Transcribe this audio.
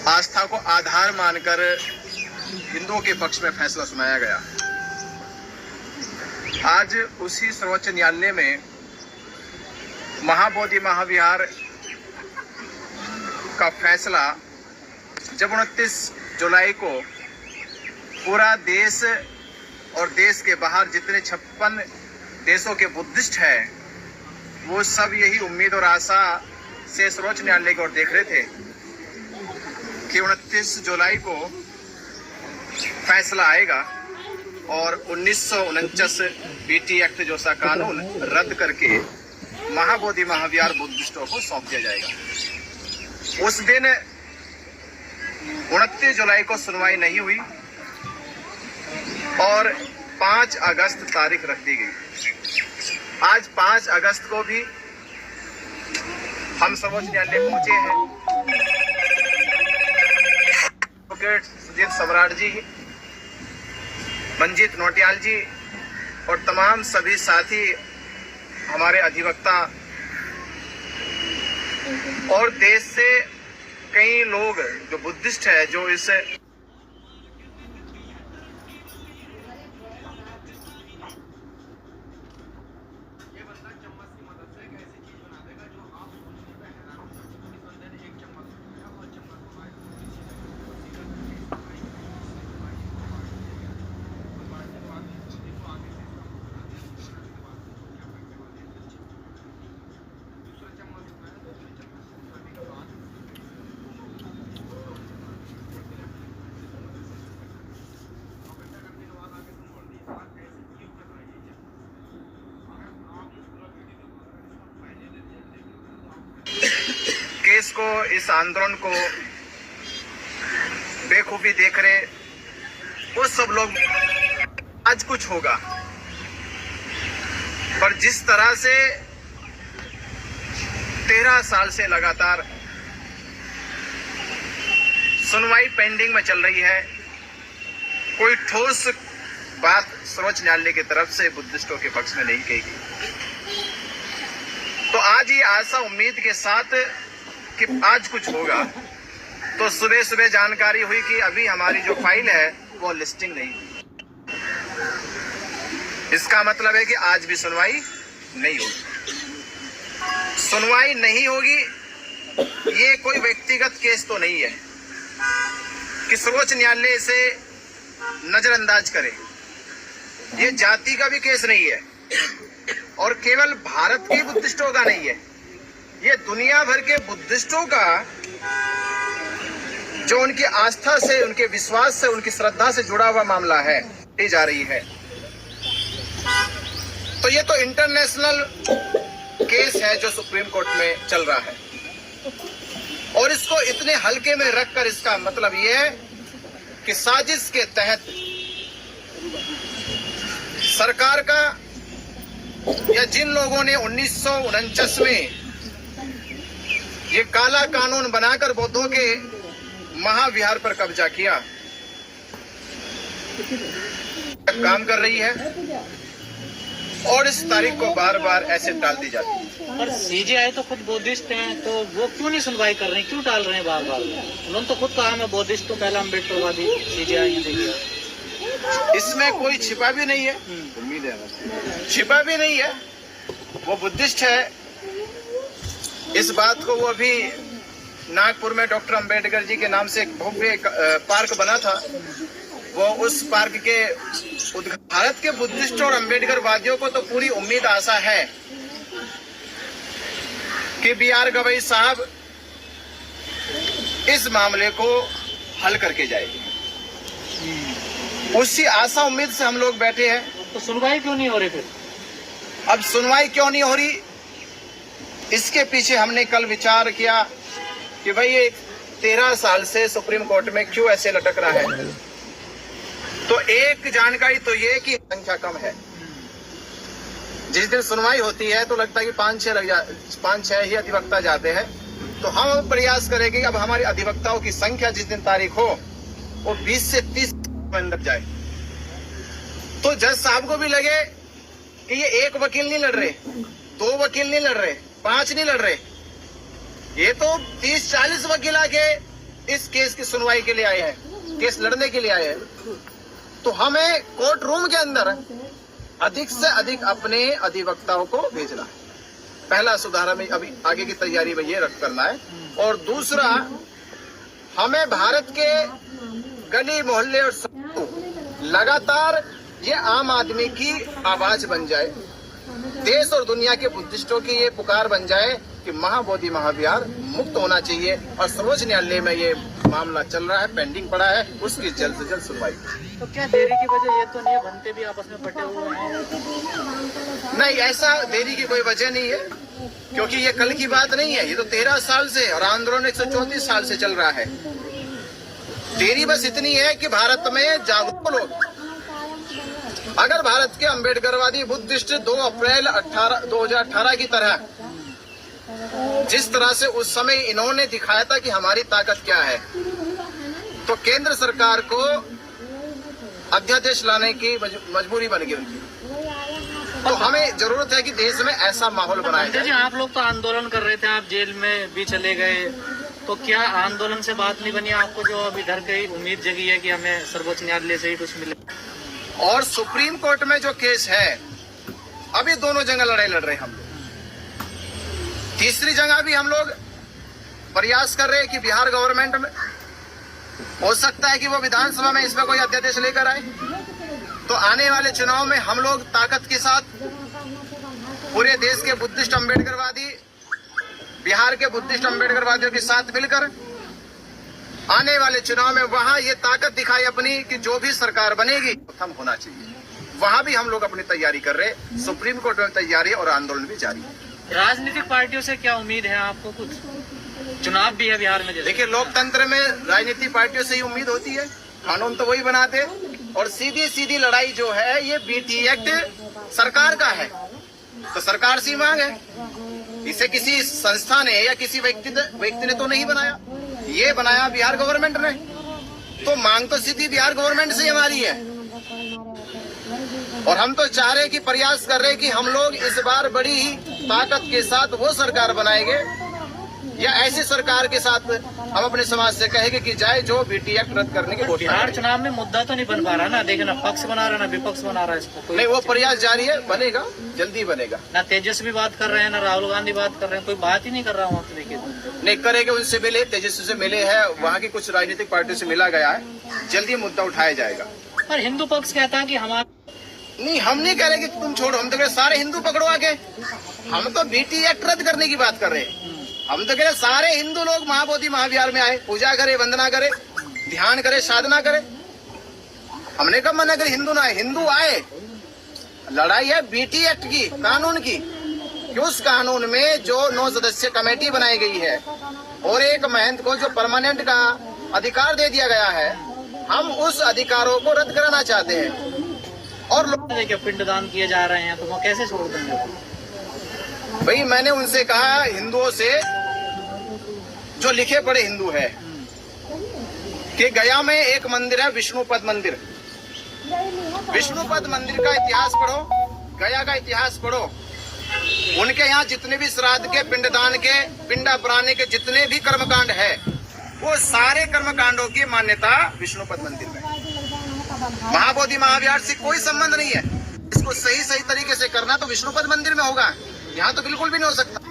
आस्था को आधार मानकर हिंदुओं के पक्ष में फैसला सुनाया गया। आज उसी सर्वोच्च न्यायालय में महाबोधि महाविहार का फैसला जब 29 जुलाई को पूरा देश और देश के बाहर जितने 56 देशों के बुद्धिस्ट हैं, वो सब यही उम्मीद और आशा से सर्वोच्च न्यायालय की ओर देख रहे थे कि 29 जुलाई को फैसला आएगा और 1949 बीटी एक्ट जैसा कानून रद्द करके महाबोधि महाविहार बुद्धिस्टों को सौंप दिया जाएगा। उस दिन 29 जुलाई को सुनवाई नहीं हुई और 5 अगस्त तारीख रख दी गई। आज 5 अगस्त को भी हम सर्वोच्च न्यायालय पहुंचे हैं। एडवोकेट सुजीत सम्राट जी, मंजीत नोटियाल जी और तमाम सभी साथी हमारे अधिवक्ता और देश से कई लोग जो बुद्धिस्ट है, जो इस केस को, इस आंदोलन को बेखूबी देख रहे वो सब लोग आज कुछ होगा, पर जिस तरह से 13 साल से लगातार सुनवाई पेंडिंग में चल रही है, कोई ठोस बात सर्वोच्च न्यायालय की तरफ से बुद्धिस्टों के पक्ष में नहीं कही गई। तो आज ये आशा उम्मीद के साथ कि आज कुछ होगा, तो सुबह सुबह जानकारी हुई कि अभी हमारी जो फाइल है वो लिस्टिंग नहीं हुई। इसका मतलब है कि आज भी सुनवाई नहीं होगी। सुनवाई नहीं होगी, ये कोई व्यक्तिगत केस तो नहीं है कि सर्वोच्च न्यायालय इसे नजरअंदाज करे। ये जाति का भी केस नहीं है और केवल भारत के बुद्धिस्टों का नहीं है, ये दुनिया भर के बुद्धिस्टों का, जो उनकी आस्था से, उनके विश्वास से, उनकी श्रद्धा से जुड़ा हुआ मामला है, ये जा रही है। तो ये तो इंटरनेशनल केस है जो सुप्रीम कोर्ट में चल रहा है और इसको इतने हल्के में रखकर इसका मतलब ये है कि साजिश के तहत सरकार का या जिन लोगों ने 1949 में ये काला कानून बनाकर बौद्धों के महाविहार पर कब्जा किया, काम कर रही है और इस तारीख को बार बार ऐसे टाल दी जाती है। पर सीजेआई तो खुद बुद्धिस्ट हैं, तो वो क्यों नहीं सुनवाई कर रहे हैं, क्यों टाल रहे हैं बार बार? उन्होंने तो खुद कहा मैं बुद्धिस्ट तो पहला अम्बेडकरवादी। सीजेआई देखिए, इसमें कोई छिपा भी नहीं है, उम्मीद है छिपा भी नहीं है, वो बुद्धिस्ट है। इस बात को वो अभी नागपुर में डॉक्टर अंबेडकर जी के नाम से एक भव्य पार्क बना था, वो उस पार्क के भारत के बुद्धिस्ट और अंबेडकर वादियों को तो पूरी उम्मीद आशा है कि BR गवई साहब इस मामले को हल करके जाएंगे। उसी आशा उम्मीद से हम लोग बैठे हैं। तो सुनवाई क्यों नहीं हो रही फिर? अब सुनवाई क्यों नहीं हो रही, इसके पीछे हमने कल विचार किया कि भाई ये 13 साल से सुप्रीम कोर्ट में क्यों ऐसे लटक रहा है। तो एक जानकारी तो ये कि संख्या कम है। जिस दिन सुनवाई होती है तो लगता है कि 5-6 ही अधिवक्ता जाते हैं। तो हम प्रयास करेंगे कि अब हमारे अधिवक्ताओं की संख्या जिस दिन तारीख हो वो 20 से 30 में लग जाए, तो जज साहब को भी लगे कि ये एक वकील नहीं लड़ रहे, 2 वकील नहीं लड़ रहे, 5 नहीं लड़ रहे, ये तो 30-40 वकील आके इस केस की सुनवाई के लिए आए हैं, केस लड़ने के लिए आए हैं, तो हमें कोर्ट रूम के अंदर अधिक से अधिक अपने अधिवक्ताओं को भेजना है। पहला सुधार में अभी आगे की तैयारी में ये रख करना है। और दूसरा, हमें भारत के गली मोहल्ले और लगातार ये आम आदमी की आवाज बन जाए, देश और दुनिया के बुद्धिस्टों की ये पुकार बन जाए कि महाबोधि महाविहार मुक्त होना चाहिए। और सर्वोच्च न्यायालय में ये मामला चल रहा है, पेंडिंग पड़ा है, उसकी जल्द से जल्द सुनवाई। तो क्या देरी की वजह ये तो नहीं है, बनते भी आपस में बटे हुए हैं? नहीं, ऐसा देरी की कोई वजह नहीं है, क्योंकि ये कल की बात नहीं है, ये तो 13 साल से और आंदोलन 134 साल से चल रहा है। देरी बस इतनी है कि भारत में जागरूक लोग, अगर भारत के अम्बेडकरवादी बुद्धिस्ट 2 अप्रैल 2018 की तरह जिस तरह से उस समय इन्होंने दिखाया था कि हमारी ताकत क्या है, तो केंद्र सरकार को अध्यादेश लाने की मजबूरी बन गई उनकी। तो हमें जरूरत है कि देश में ऐसा माहौल बनाया जाए। जी, आप लोग तो आंदोलन कर रहे थे, आप जेल में भी चले गए, तो क्या आंदोलन से बात नहीं बनी आपको, जो अब इधर की उम्मीद जगी है कि हमें सर्वोच्च न्यायालय से ही कुछ मिले? और सुप्रीम कोर्ट में जो केस है, अभी दोनों जगह लड़ाई लड़ रहे हैं हम लोग। तीसरी जगह भी हम लोग प्रयास कर रहे हैं कि बिहार गवर्नमेंट में हो सकता है कि वो विधानसभा में इसमें कोई अध्यादेश लेकर आए, तो आने वाले चुनाव में हम लोग ताकत के साथ पूरे देश के बुद्धिस्ट अम्बेडकरवादी, बिहार के बुद्धिस्ट अम्बेडकरवादियों के साथ मिलकर आने वाले चुनाव में वहां ये ताकत दिखाई अपनी कि जो भी सरकार बनेगी खत्म होना चाहिए। वहां भी हम लोग अपनी तैयारी कर रहे हैं, सुप्रीम कोर्ट में तैयारी और आंदोलन भी जारी है। राजनीतिक पार्टियों से क्या उम्मीद है आपको? कुछ चुनाव भी है बिहार में, देखिए, लोकतंत्र में राजनीतिक पार्टियों से ही उम्मीद होती है, कानून तो वही बनाते, और सीधी सीधी लड़ाई जो है ये बीटी एक्ट सरकार का है, तो सरकार से मांग है, इसे किसी संस्था ने या किसी व्यक्ति ने तो नहीं बनाया, ये बनाया बिहार गवर्नमेंट ने, तो मांग तो सीधी बिहार गवर्नमेंट से हमारी है। और हम तो चाह रहे कि प्रयास कर रहे कि हम लोग इस बार बड़ी ही ताकत के साथ वो सरकार बनाएंगे, या ऐसी सरकार के साथ हम अपने समाज से कहेंगे कि जाए जो बीटी एक्ट रद्द करने की घोषणा। बिहार चुनाव में मुद्दा तो नहीं बन पा रहा ना, देखिए ना पक्ष बना रहा ना विपक्ष बना रहा है इसको। नहीं, वो प्रयास जारी है, बनेगा, जल्दी बनेगा। ना तेजस्वी बात कर रहे हैं, ना राहुल गांधी बात कर रहे हैं, कोई बात ही नहीं कर रहा वहाँ पे। देखिए, नहीं करेंगे, उनसे मिले, तेजस्वी से मिले हैं, वहाँ की कुछ राजनीतिक पार्टियों से मिला गया है, जल्दी मुद्दा उठाया जाएगा। पर हिंदू पक्ष कहता है कि हमारा नहीं, हम नहीं कह रहे कि तुम छोड़ो, हम तो कह रहे सारे हिंदू पकड़ो आके, हम तो बीटी एक्ट रद्द करने की बात कर रहे हैं। हम तो कह रहे सारे हिंदू लोग महाबोधि महाविहार में आए, पूजा करे, वंदना करे, ध्यान करे, साधना करे। हमने कब मना करी हिंदू ना आए? हिंदू आए। लड़ाई है बीटी एक्ट की, कानून की, कि उस कानून में जो 9 सदस्यीय कमेटी बनाई गई है और एक महंत को जो परमानेंट का अधिकार दे दिया गया है, हम उस अधिकारों को रद्द कराना चाहते हैं। और देखिए पिंडदान किए जा रहे हैं, तो वो कैसे छोड़ देंगे? भाई, मैंने उनसे कहा, हिंदुओं से जो लिखे पढ़े हिंदू है, कि गया में एक मंदिर है विष्णुपद मंदिर, विष्णुपद मंदिर का इतिहास पढ़ो, गया का इतिहास पढ़ो, उनके यहाँ जितने भी श्राद्ध के, पिंडदान के, पिंडा प्राणी के जितने भी कर्मकांड है, वो सारे कर्मकांडों की मान्यता विष्णुपद मंदिर में। महाबोधि महाविहार से कोई संबंध नहीं है। इसको सही तरीके से करना तो विष्णुपद मंदिर में होगा, यहाँ तो बिल्कुल भी नहीं हो सकता।